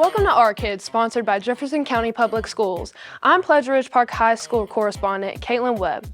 Welcome to Our Kids, sponsored by Jefferson County Public Schools. I'm Pleasure Ridge Park High School correspondent Kaitlyn Webb.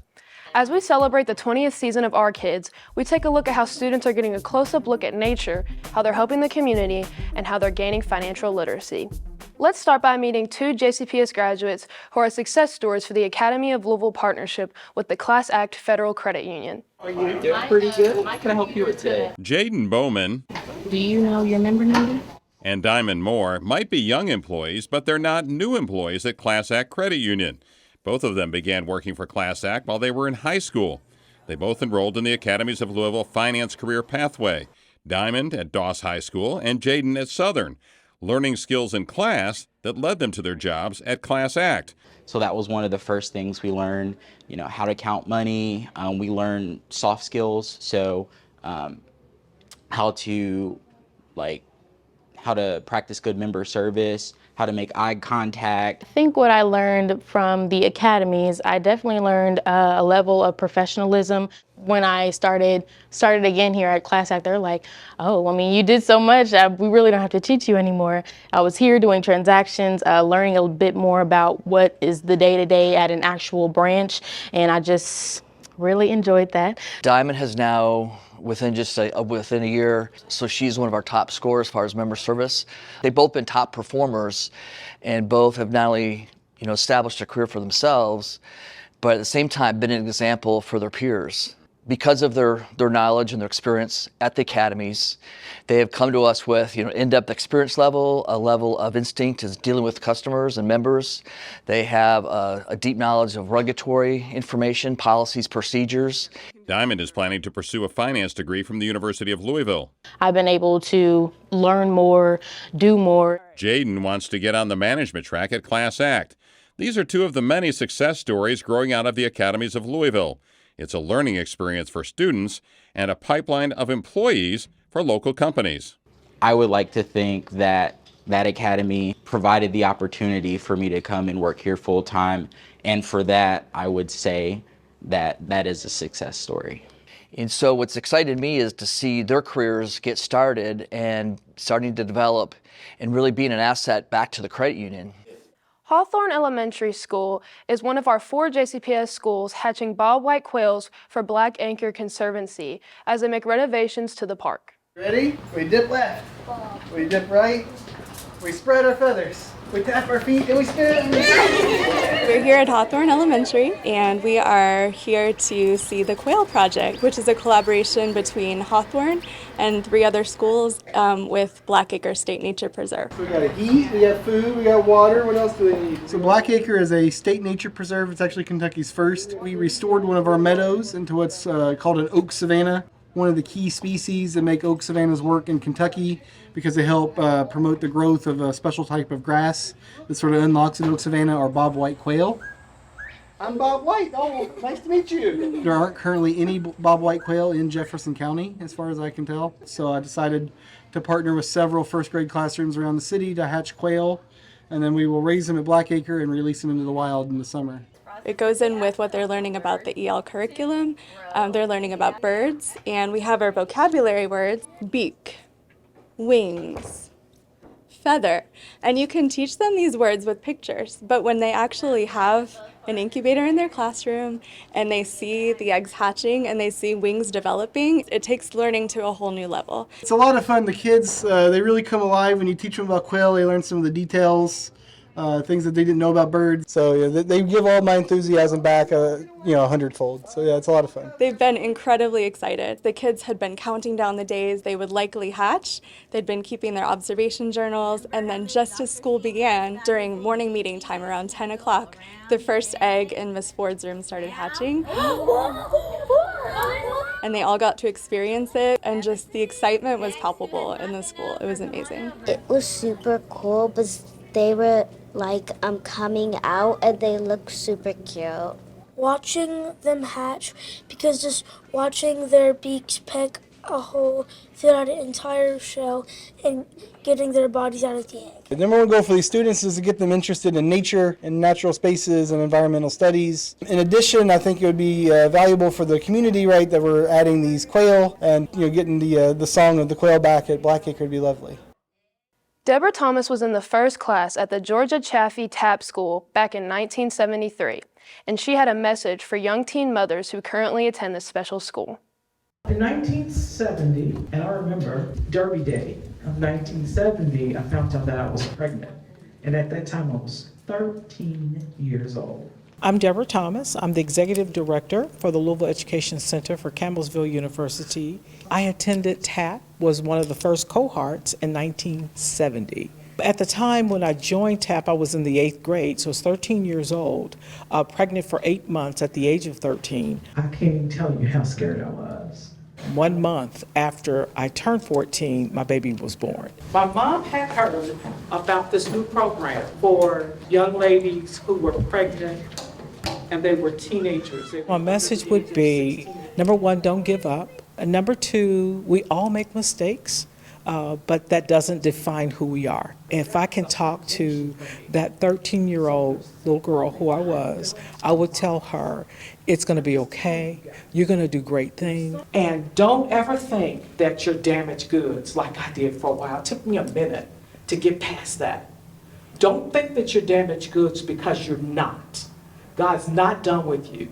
As we celebrate the 20th season of Our Kids, we take a look at how students are getting a close-up look at nature, how they're helping the community, and how they're gaining financial literacy. Let's start by meeting two JCPS graduates who are success stories for the Academy of Louisville partnership with the Class Act Federal Credit Union. Are you doing pretty good? What can I help you with today? Jaden Bowman Do you know your member number? and Diamond Moore might be young employees, but they're not new employees at Class Act Credit Union. Both of them began working for Class Act while they were in high school. They both enrolled in the Academies of Louisville Finance Career Pathway, Diamond at Doss High School and Jaden at Southern, learning skills in class that led them to their jobs at Class Act. So that was one of the first things we learned, how to count money. We learned soft skills, so how to practice good member service, how to make eye contact. I think what I learned from the academies, I definitely learned a level of professionalism. When I started again here at Class Act, they're like, oh, I mean, you did so much, we really don't have to teach you anymore. I was here doing transactions, learning a bit more about what is the day-to-day at an actual branch, and I just really enjoyed that. Diamond has now, within a year, so she's one of our top scorers as far as member service. They've both been top performers, and both have not only established a career for themselves, but at the same time been an example for their peers. Because of their knowledge and their experience at the academies, they have come to us with in-depth experience level, a level of instinct is dealing with customers and members. They have a deep knowledge of regulatory information, policies, procedures. Diamond is planning to pursue a finance degree from the University of Louisville. I've been able to learn more, do more. Jaden wants to get on the management track at Class Act. These are two of the many success stories growing out of the Academies of Louisville. It's a learning experience for students and a pipeline of employees for local companies. I would like to think that academy provided the opportunity for me to come and work here full time, and for that, I would say that is a success story. And so what's excited me is to see their careers get started and starting to develop and really being an asset back to the credit union. Hawthorne Elementary School is one of our 4 JCPS schools hatching bobwhite quails for Black Anchor Conservancy as they make renovations to the park. Ready? We dip left. We dip right. We spread our feathers. We tap our feet and we spin. We're here at Hawthorne Elementary, and we are here to see the Quail project, which is a collaboration between Hawthorne and 3 other schools with Blackacre State Nature Preserve. We got heat, we got food, we got water. What else do we need? So Blackacre is a state nature preserve. It's actually Kentucky's first. We restored one of our meadows into what's called an oak savanna. One of the key species that make oak savannas work in Kentucky because they help promote the growth of a special type of grass that sort of unlocks an oak savanna or bobwhite quail. I'm Bob White. Oh, nice to meet you. There aren't currently any bobwhite quail in Jefferson County, as far as I can tell. So I decided to partner with several first grade classrooms around the city to hatch quail, and then we will raise them at Blackacre and release them into the wild in the summer. It goes in with what they're learning about the EL curriculum. They're learning about birds, and we have our vocabulary words: beak, wings, feather. And you can teach them these words with pictures, but when they actually have an incubator in their classroom and they see the eggs hatching and they see wings developing, it takes learning to a whole new level. It's a lot of fun. The kids, they really come alive when you teach them about quail. They learn some of the details. Things that they didn't know about birds. So yeah, they give all my enthusiasm back, 100-fold. So yeah, it's a lot of fun. They've been incredibly excited. The kids had been counting down the days they would likely hatch. They'd been keeping their observation journals, and then just as school began, during morning meeting time around 10 o'clock, the first egg in Miss Ford's room started hatching. And they all got to experience it, and just the excitement was palpable in the school. It was amazing. It was super cool, but they were coming out and they look super cute. Watching them hatch, because just watching their beaks peck a hole throughout an entire shell and getting their bodies out of the egg. The number one goal for these students is to get them interested in nature and natural spaces and environmental studies. In addition, I think it would be valuable for the community, right, that we're adding these quail, and getting the song of the quail back at Blackacre would be lovely. Deborah Thomas was in the first class at the Georgia Chaffee TAPP school back in 1973, and she had a message for young teen mothers who currently attend this special school. In 1970, and I remember Derby Day of 1970, I found out that I was pregnant. And at that time, I was 13 years old. I'm Deborah Thomas. I'm the Executive Director for the Louisville Education Center for Campbellsville University. I attended TAPP, was one of the first cohorts in 1970. At the time when I joined TAPP, I was in the 8th grade, so I was 13 years old, pregnant for 8 months at the age of 13. I can't even tell you how scared I was. 1 month after I turned 14, my baby was born. My mom had heard about this new program for young ladies who were pregnant and they were teenagers. My message would be, number one, don't give up. And number two, we all make mistakes, but that doesn't define who we are. If I can talk to that 13-year-old little girl who I would tell her, it's going to be okay. You're going to do great things. And don't ever think that you're damaged goods like I did for a while. It took me a minute to get past that. Don't think that you're damaged goods because you're not. God's not done with you.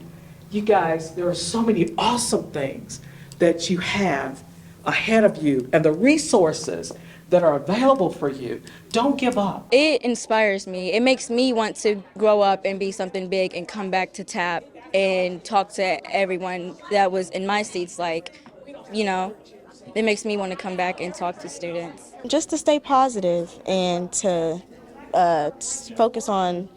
You guys, there are so many awesome things that you have ahead of you and the resources that are available for you. Don't give up. It inspires me. It makes me want to grow up and be something big and come back to TAPP and talk to everyone that was in my seats. Like, you know, it makes me want to come back and talk to students. Just to stay positive and to focus on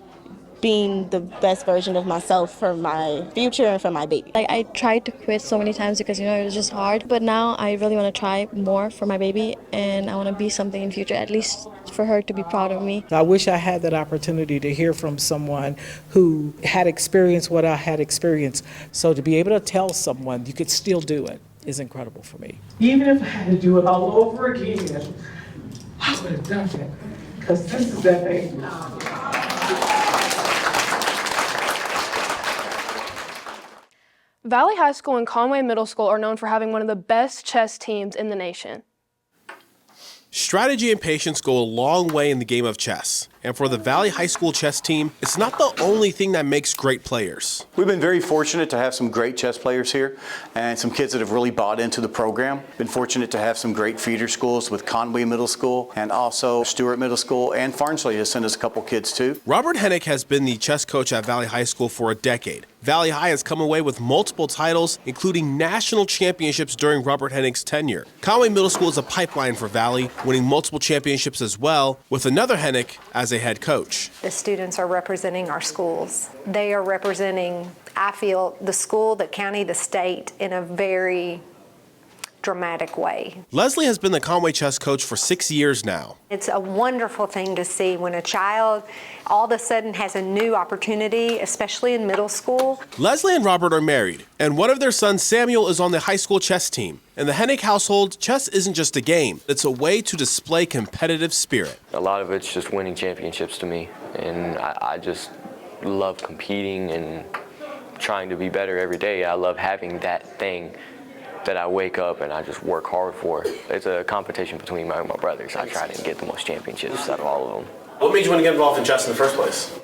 being the best version of myself for my future and for my baby. I tried to quit so many times because, it was just hard. But now I really want to try more for my baby, and I want to be something in future, at least for her to be proud of me. I wish I had that opportunity to hear from someone who had experienced what I had experienced. So to be able to tell someone you could still do it is incredible for me. Even if I had to do it all over again, I would have done it, because this is that baby. Valley High School and Conway Middle School are known for having one of the best chess teams in the nation. Strategy and patience go a long way in the game of chess. And for the Valley High School chess team, it's not the only thing that makes great players. We've been very fortunate to have some great chess players here and some kids that have really bought into the program. Been fortunate to have some great feeder schools with Conway Middle School and also Stewart Middle School, and Farnsley has sent us a couple kids too. Robert Hennick has been the chess coach at Valley High School for a decade. Valley High has come away with multiple titles, including national championships during Robert Hennick's tenure. Conway Middle School is a pipeline for Valley, winning multiple championships as well, with another Hennick as a head coach. The students are representing our schools. They are representing, I feel, the school, the county, the state in a very dramatic way. Leslie has been the Conway chess coach for 6 years now. It's a wonderful thing to see when a child all of a sudden has a new opportunity, especially in middle school. Leslie and Robert are married, and one of their sons, Samuel, is on the high school chess team. In the Hennick household, chess isn't just a game. It's a way to display competitive spirit. A lot of it's just winning championships to me, and I just love competing and trying to be better every day. I love having that thing that I wake up and I just work hard for. It's a competition between my brothers. I try to get the most championships out of all of them. What made you want to get involved in chess in the first place?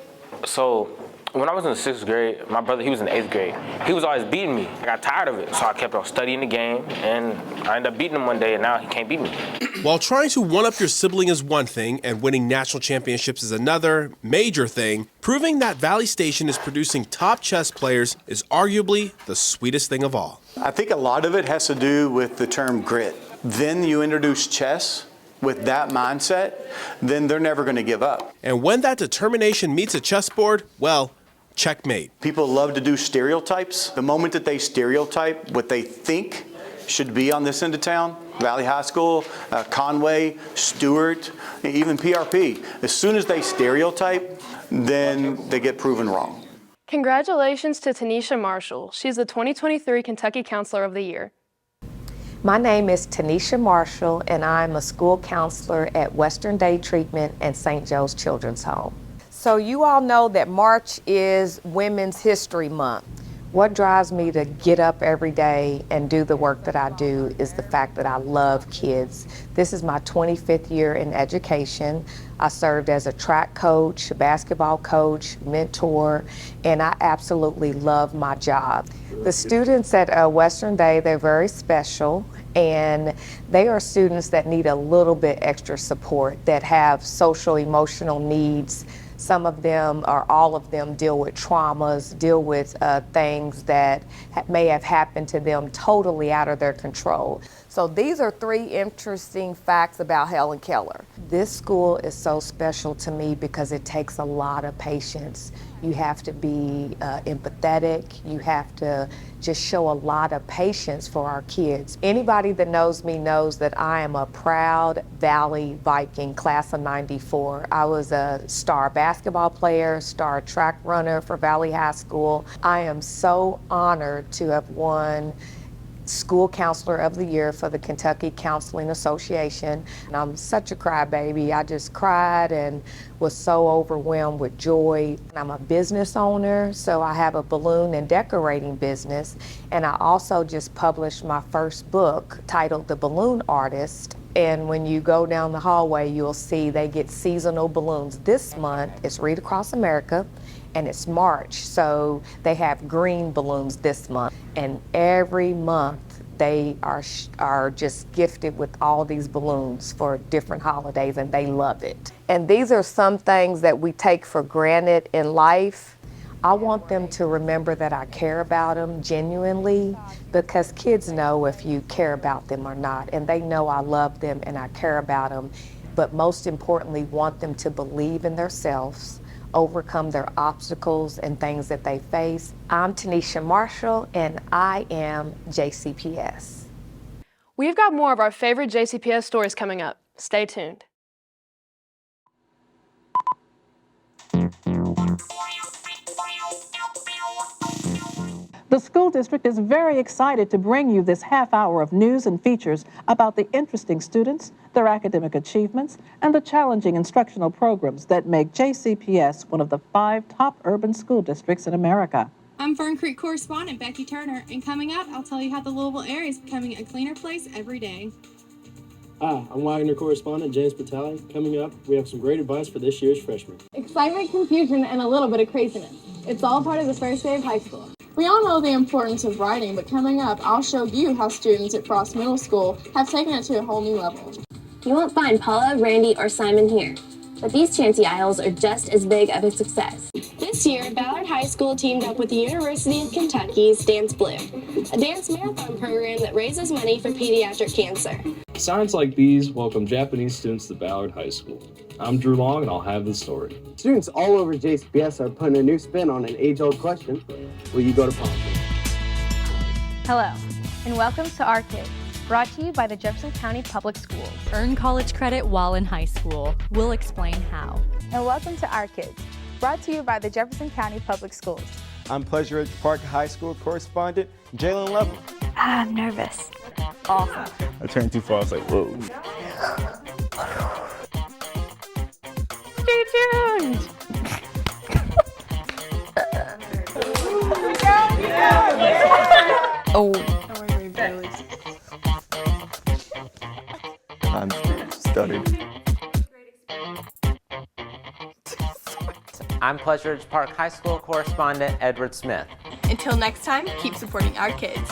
So when I was in the 6th grade, my brother, he was in the 8th grade. He was always beating me. I got tired of it, so I kept on studying the game, and I ended up beating him one day, and now he can't beat me. While trying to one-up your sibling is one thing, and winning national championships is another major thing, proving that Valley Station is producing top chess players is arguably the sweetest thing of all. I think a lot of it has to do with the term grit. Then you introduce chess with that mindset, then they're never going to give up. And when that determination meets a chessboard, well, checkmate. People love to do stereotypes. The moment that they stereotype what they think should be on this end of town, Valley High School, Conway, Stewart, even PRP, as soon as they stereotype, then they get proven wrong. Congratulations to Tanisha Marshall. She's the 2023 Kentucky Counselor of the Year. My name is Tanisha Marshall, and I'm a school counselor at Western Day Treatment and St. Joe's Children's Home. So you all know that March is Women's History Month. What drives me to get up every day and do the work that I do is the fact that I love kids. This is my 25th year in education. I served as a track coach, basketball coach, mentor, and I absolutely love my job. The students at Western Day, they're very special, and they are students that need a little bit extra support, that have social, emotional needs. Some of them, or all of them, deal with traumas, deal with things that may have happened to them totally out of their control. So these are 3 interesting facts about Helen Keller. This school is so special to me because it takes a lot of patience. You have to be empathetic. You have to just show a lot of patience for our kids. Anybody that knows me knows that I am a proud Valley Viking, class of '94. I was a star basketball player, star track runner for Valley High School. I am so honored to have won School Counselor of the Year for the Kentucky Counseling Association. And I'm such a crybaby. I just cried and was so overwhelmed with joy. I'm a business owner, so I have a balloon and decorating business. And I also just published my first book titled The Balloon Artist. And when you go down the hallway, you'll see they get seasonal balloons. This month, it's Read Across America, and it's March, so they have green balloons this month. And every month, they are just gifted with all these balloons for different holidays, and they love it. And these are some things that we take for granted in life. I want them to remember that I care about them genuinely, because kids know if you care about them or not, and they know I love them and I care about them, but most importantly, want them to believe in themselves, overcome their obstacles and things that they face. I'm Tanisha Marshall, and I am JCPS. We've got more of our favorite JCPS stories coming up. Stay tuned. The school district is very excited to bring you this half hour of news and features about the interesting students, their academic achievements, and the challenging instructional programs that make JCPS one of the 5 top urban school districts in America. I'm Fern Creek correspondent Becky Turner, and coming up, I'll tell you how the Louisville area is becoming a cleaner place every day. Hi, I'm Wagner correspondent James Patali. Coming up, we have some great advice for this year's freshmen. Excitement, confusion, and a little bit of craziness. It's all part of the first day of high school. We all know the importance of writing, but coming up, I'll show you how students at Frost Middle School have taken it to a whole new level. You won't find Paula, Randy, or Simon here, but these Chancy Isles are just as big of a success. This year, Ballard High School teamed up with the University of Kentucky's Dance Blue, a dance marathon program that raises money for pediatric cancer. Signs like these welcome Japanese students to Ballard High School. I'm Drew Long, and I'll have the story. Students all over JCPS are putting a new spin on an age-old question. Will you go to prom? Hello, and welcome to Our Kids, brought to you by the Jefferson County Public Schools. Earn college credit while in high school. We'll explain how. And welcome to Our Kids, brought to you by the Jefferson County Public Schools. I'm Pleasure Ridge Park High School correspondent Jalen Level. I'm nervous. Awesome. I turned too far, I was like, whoa. Stay tuned. Oh. I'm stuttered. I'm Pleasure Ridge Park High School correspondent Edward Smith. Until next time, keep supporting our kids.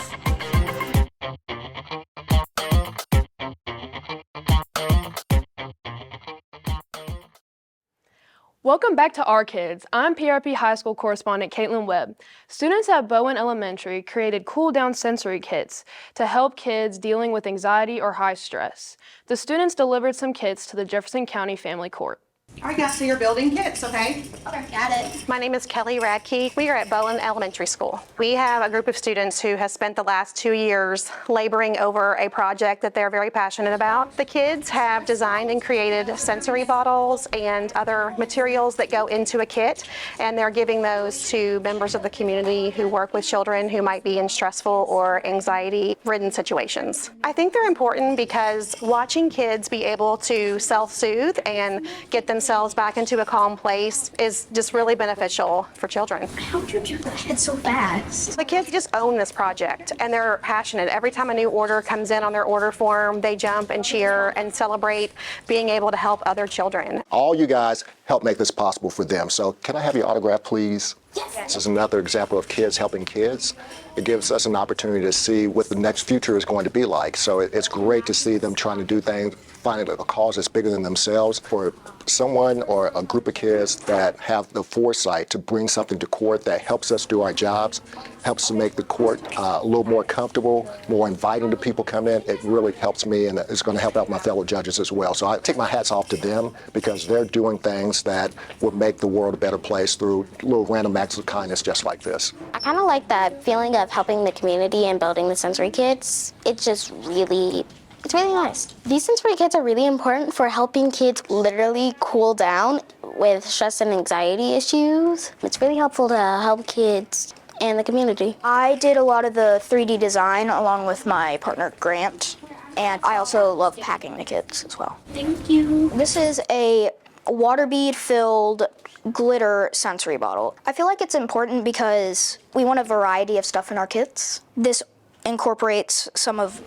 Welcome back to Our Kids. I'm PRP High School correspondent Kaitlyn Webb. Students at Bowen Elementary created cool-down sensory kits to help kids dealing with anxiety or high stress. The students delivered some kits to the Jefferson County Family Court. All right, guys, so you're building kits, okay? Okay, got it. My name is Kelly Radke. We are at Bowen Elementary School. We have a group of students who has spent the last 2 years laboring over a project that they're very passionate about. The kids have designed and created sensory bottles and other materials that go into a kit, and they're giving those to members of the community who work with children who might be in stressful or anxiety-ridden situations. I think they're important because watching kids be able to self-soothe and get themselves themselves back into a calm place is just really beneficial for children. How did you do that so fast? The kids just own this project and they're passionate. Every time a new order comes in on their order form, they jump and cheer and celebrate being able to help other children. All you guys help make this possible for them. So can I have your autograph, please? Yes. This is another example of kids helping kids. It gives us an opportunity to see what the next future is going to be like. So it's great to see them trying to do things, finding a cause that's bigger than themselves. For someone or a group of kids that have the foresight to bring something to court that helps us do our jobs, helps to make the court a little more comfortable, more inviting to people come in, it really helps me, and it's going to help out my fellow judges as well. So I take my hats off to them because they're doing things that will make the world a better place through little random acts of kindness just like this. I kind of like that feeling of helping the community and building the sensory kids. It's just really, it's really nice. These sensory kits are really important for helping kids literally cool down with stress and anxiety issues. It's really helpful to help kids and the community. I did a lot of the 3D design along with my partner Grant, and I also love packing the kits as well. Thank you. This is a water bead filled glitter sensory bottle. I feel like it's important because we want a variety of stuff in our kits. This incorporates some of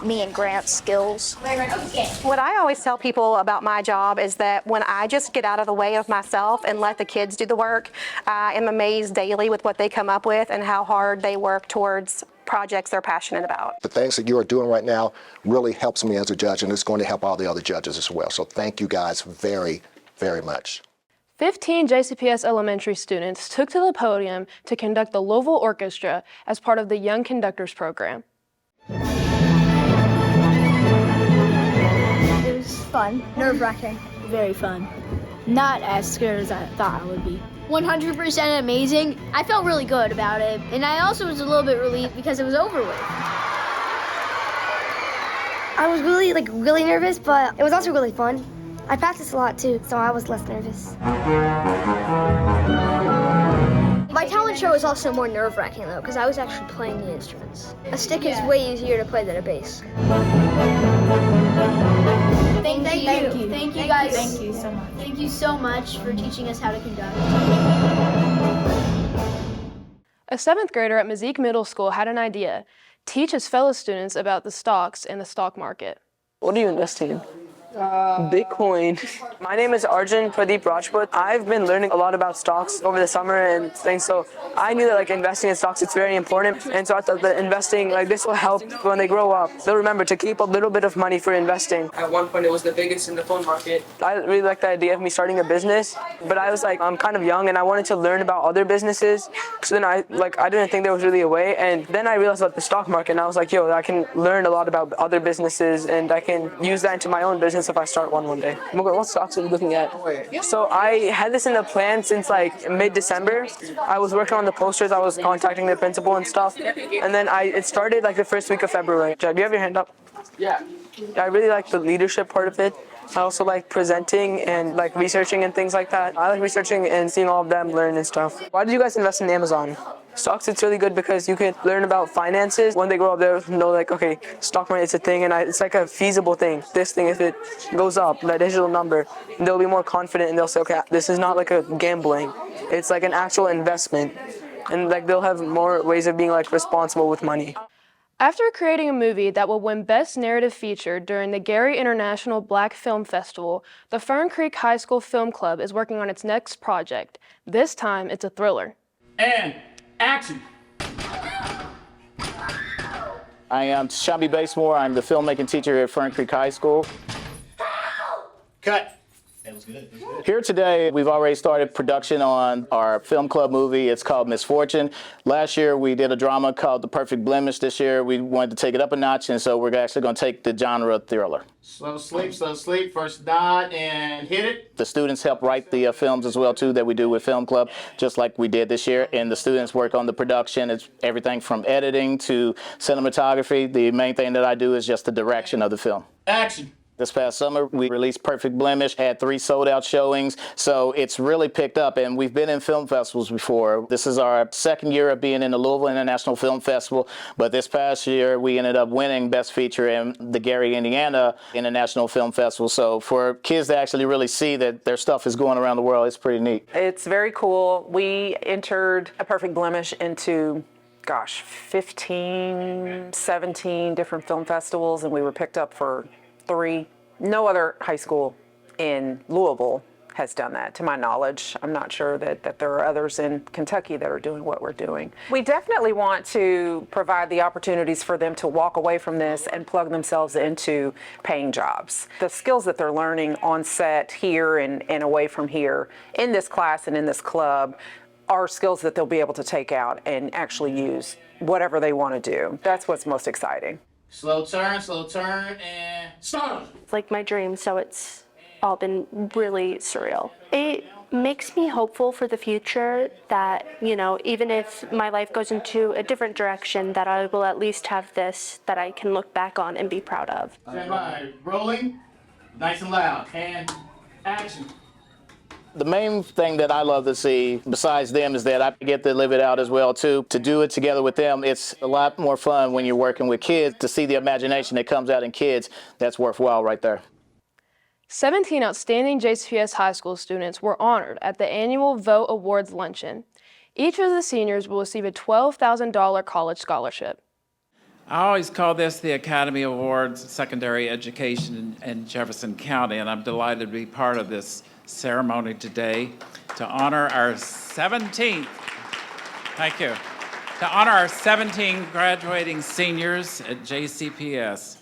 me and Grant's skills. What I always tell people about my job is that when I just get out of the way of myself and let the kids do the work, I am amazed daily with what they come up with and how hard they work towards projects they're passionate about. The things that you are doing right now really helps me as a judge, and it's going to help all the other judges as well. So thank you guys very, very much. 15 JCPS elementary students took to the podium to conduct the Louisville Orchestra as part of the Young Conductors program. It was fun, nerve-wracking, very fun. Not as scared as I thought I would be. 100% amazing. I felt really good about it, and I also was a little bit relieved because it was over with. I was really nervous, but it was also really fun. I practiced a lot too, so I was less nervous. My talent show is also more nerve-wracking though, because I was actually playing the instruments. A stick is way easier to play than a bass. Thank you. Thank you guys. Thank you so much. Thank you so much for teaching us how to conduct. A 7th grader at Meyzeek Middle School had an idea: teach his fellow students about the stocks and the stock market. What are you investing in? Bitcoin. My name is Arjun Pradeep Rajput. I've been learning a lot about stocks over the summer and things, so I knew that investing in stocks is very important, and so I thought that investing this will help when they grow up. They'll remember to keep a little bit of money for investing. At one point it was the biggest in the phone market. I really liked the idea of me starting a business, but I was I'm kind of young and I wanted to learn about other businesses, so then I didn't think there was really a way, and then I realized about the stock market and I was like, yo, I can learn a lot about other businesses and I can use that into my own business if I start one day. What stocks are you looking at? So I had this in the plan since mid-December. I was working on the posters, I was contacting the principal and stuff, and then it started the first week of February. Do you have your hand up? Yeah. I really like the leadership part of it. I also like presenting and researching and things like that. I like researching and seeing all of them learn and stuff. Why did you guys invest in Amazon? Stocks, it's really good because you can learn about finances. When they grow up, they'll know okay, stock market is a thing and it's a feasible thing. This thing, if it goes up, that digital number, they'll be more confident and they'll say, okay, this is not a gambling. It's an actual investment. And they'll have more ways of being responsible with money. After creating a movie that will win Best Narrative Feature during the Gary International Black Film Festival, the Fern Creek High School Film Club is working on its next project. This time, it's a thriller. And action! I am Shabby Basemore. I'm the filmmaking teacher here at Fern Creek High School. Cut. That was good. Here today, we've already started production on our film club movie. It's called Misfortune. Last year, we did a drama called The Perfect Blemish. This year, we wanted to take it up a notch, and so we're actually going to take the genre of thriller. Slow sleep, first dot, and hit it. The students help write the films as well, too, that we do with Film Club, just like we did this year. And the students work on the production. It's everything from editing to cinematography. The main thing that I do is just the direction of the film. Action. This past summer, we released Perfect Blemish, had 3 sold-out showings, so it's really picked up, and we've been in film festivals before. This is our 2nd year of being in the Louisville International Film Festival, but this past year, we ended up winning Best Feature in the Gary, Indiana International Film Festival, so for kids to actually really see that their stuff is going around the world, it's pretty neat. It's very cool. We entered A Perfect Blemish into 15, 17 different film festivals, and we were picked up for 3. No other high school in Louisville has done that, to my knowledge. I'm not sure that there are others in Kentucky that are doing what we're doing. We definitely want to provide the opportunities for them to walk away from this and plug themselves into paying jobs. The skills that they're learning on set here and away from here in this class and in this club are skills that they'll be able to take out and actually use whatever they want to do. That's what's most exciting. Slow turn, and start. It's like my dream, so it's all been really surreal. It makes me hopeful for the future that, you know, even if my life goes into a different direction, that I will at least have this that I can look back on and be proud of. Stand by. Rolling. Nice and loud. And action. The main thing that I love to see, besides them, is that I get to live it out as well, too. To do it together with them, it's a lot more fun when you're working with kids. To see the imagination that comes out in kids, that's worthwhile right there. 17 outstanding JCPS high school students were honored at the annual Vogt Awards Luncheon. Each of the seniors will receive a $12,000 college scholarship. I always call this the Academy Awards Secondary Education in Jefferson County, and I'm delighted to be part of this ceremony today to honor our 17th, thank you, to honor our 17 graduating seniors at JCPS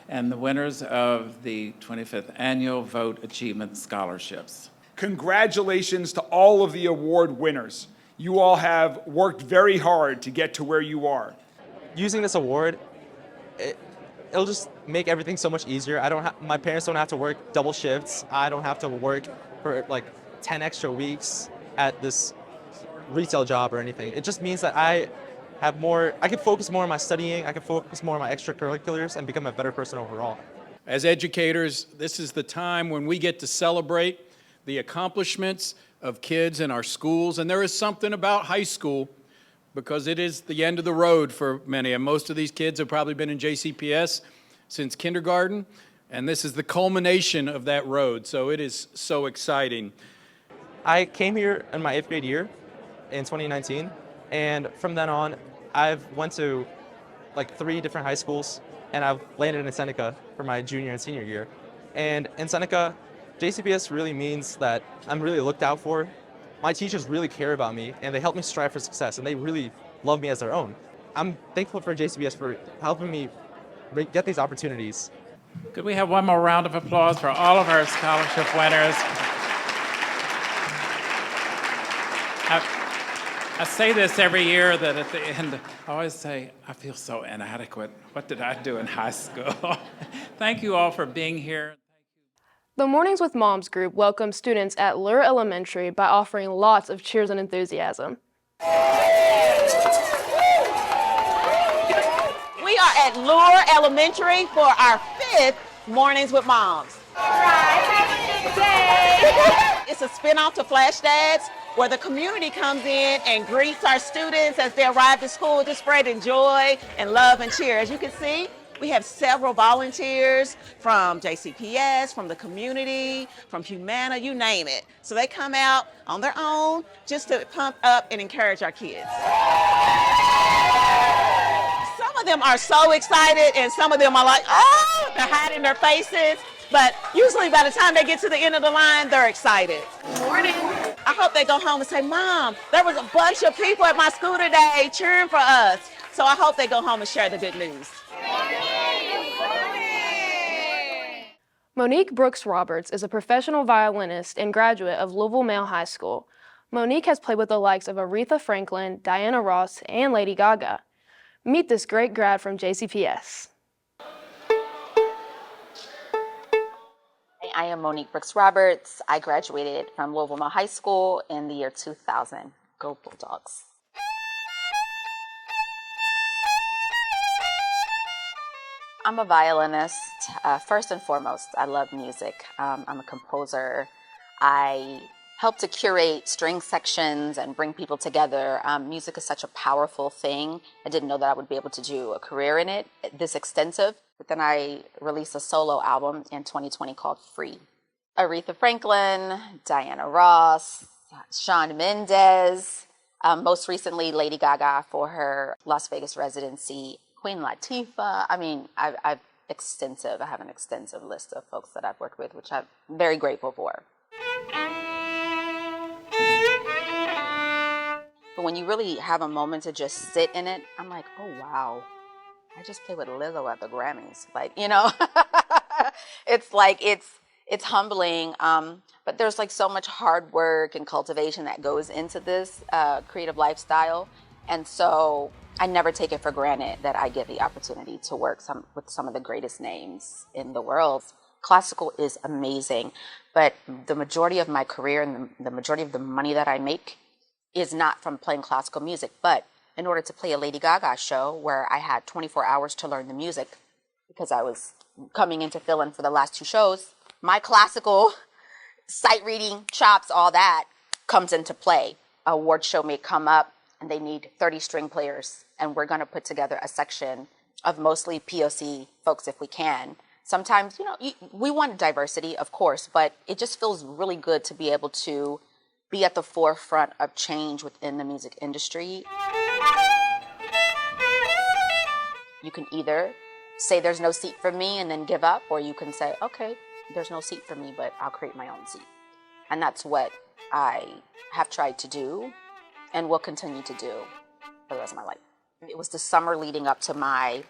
and the winners of the 25th Annual Vogt Achievement Scholarships. Congratulations to all of the award winners. You all have worked very hard to get to where you are. Using this award, it'll just make everything so much easier. My parents don't have to work double shifts. I don't have to work for like 10 extra weeks at this retail job or anything. It just means that I can focus more on my studying, I can focus more on my extracurriculars and become a better person overall. As educators, this is the time when we get to celebrate the accomplishments of kids in our schools, and there is something about high school because it is the end of the road for many, and most of these kids have probably been in JCPS since kindergarten, and this is the culmination of that road, so it is so exciting. I came here in my 8th grade year in 2019, and from then on, I've went to like 3 different high schools, and I've landed in Seneca for my junior and senior year. And in Seneca, JCPS really means that I'm really looked out for. My teachers really care about me, and they help me strive for success, and they really love me as their own. I'm thankful for JCPS for helping me get these opportunities. Could we have one more round of applause for all of our scholarship winners? I say this every year that at the end, I always say, I feel so inadequate. What did I do in high school? Thank you all for being here. The Mornings with Moms group welcomes students at Luhr Elementary by offering lots of cheers and enthusiasm. We are at Luhr Elementary for our 5th Mornings with Moms. It's a spin-off to Flash Dads, where the community comes in and greets our students as they arrive to school, just spreading joy and love and cheer. As you can see, we have several volunteers from JCPS, from the community, from Humana, you name it. So they come out on their own just to pump up and encourage our kids. Some of them are so excited and some of them are like, oh, they're hiding their faces. But usually by the time they get to the end of the line, they're excited. Good morning. I hope they go home and say, Mom, there was a bunch of people at my school today cheering for us. So I hope they go home and share the good news. Monique Brooks Roberts is a professional violinist and graduate of Louisville Male High School. Monique has played with the likes of Aretha Franklin, Diana Ross, and Lady Gaga. Meet this great grad from JCPS. I am Monique Brooks Roberts. I graduated from Louisville Male High School in the year 2000. Go Bulldogs. I'm a violinist. First and foremost, I love music. I'm a composer. I help to curate string sections and bring people together. Music is such a powerful thing. I didn't know that I would be able to do a career in it this extensive. But then I released a solo album in 2020 called Free. Aretha Franklin, Diana Ross, Shawn Mendes, most recently Lady Gaga for her Las Vegas residency, Queen Latifah. I mean, I have an extensive list of folks that I've worked with, which I'm very grateful for. But when you really have a moment to just sit in it, I'm like, oh wow, I just played with Lizzo at the Grammys. Like, you know, it's humbling. But there's like so much hard work and cultivation that goes into this creative lifestyle. And so I never take it for granted that I get the opportunity to work with some of the greatest names in the world. Classical is amazing, but the majority of my career and the majority of the money that I make is not from playing classical music. But in order to play a Lady Gaga show where I had 24 hours to learn the music because I was coming in to fill in for the last 2 shows, my classical sight reading, chops, all that comes into play. A award show may come up and they need 30 string players, and we're going to put together a section of mostly POC folks if we can. Sometimes, you know, we want diversity, of course, but it just feels really good to be able to be at the forefront of change within the music industry. You can either say there's no seat for me and then give up, or you can say, okay, there's no seat for me, but I'll create my own seat. And that's what I have tried to do and will continue to do for the rest of my life. It was the summer leading up to my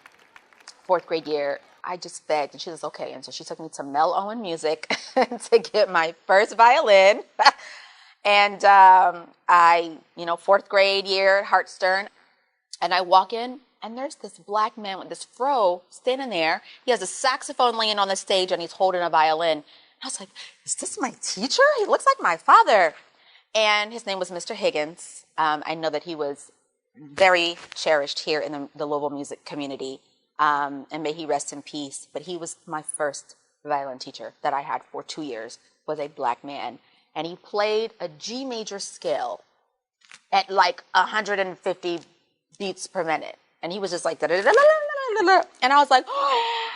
4th grade year. I just begged, and she was okay. And so she took me to Mel Owen Music to get my first violin. And I, 4th grade year at Hartstern, and I walk in, and there's this black man with this fro standing there. He has a saxophone laying on the stage, and he's holding a violin. I was like, is this my teacher? He looks like my father. And his name was Mr. Higgins. I know that he was very cherished here in the Louisville music community. And may he rest in peace. But he was my first violin teacher that I had for 2 years, was a black man. And he played a G major scale at like 150 beats per minute. And he was just like, da-da-da-da-da-da-da-da. And I was like, oh.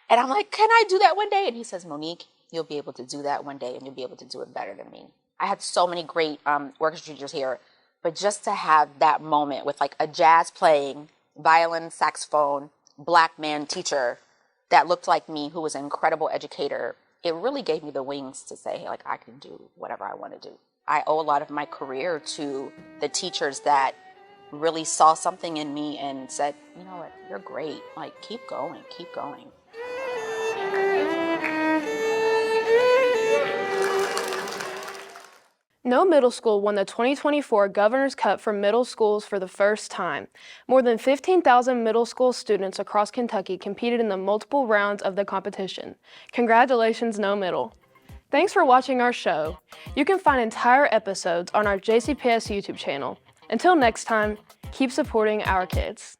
And I'm like, can I do that one day? And he says, Monique, you'll be able to do that one day, and you'll be able to do it better than me. I had so many great orchestra teachers here, but just to have that moment with like a jazz playing, violin, saxophone, black man teacher that looked like me, who was an incredible educator, it really gave me the wings to say, hey, like, I can do whatever I want to do. I owe a lot of my career to the teachers that really saw something in me and said, you know what, you're great. Like, keep going, keep going. Noe Middle School won the 2024 Governor's Cup for middle schools for the first time. More than 15,000 middle school students across Kentucky competed in the multiple rounds of the competition. Congratulations, Noe Middle. Thanks for watching our show. You can find entire episodes on our JCPS YouTube channel. Until next time, keep supporting our kids.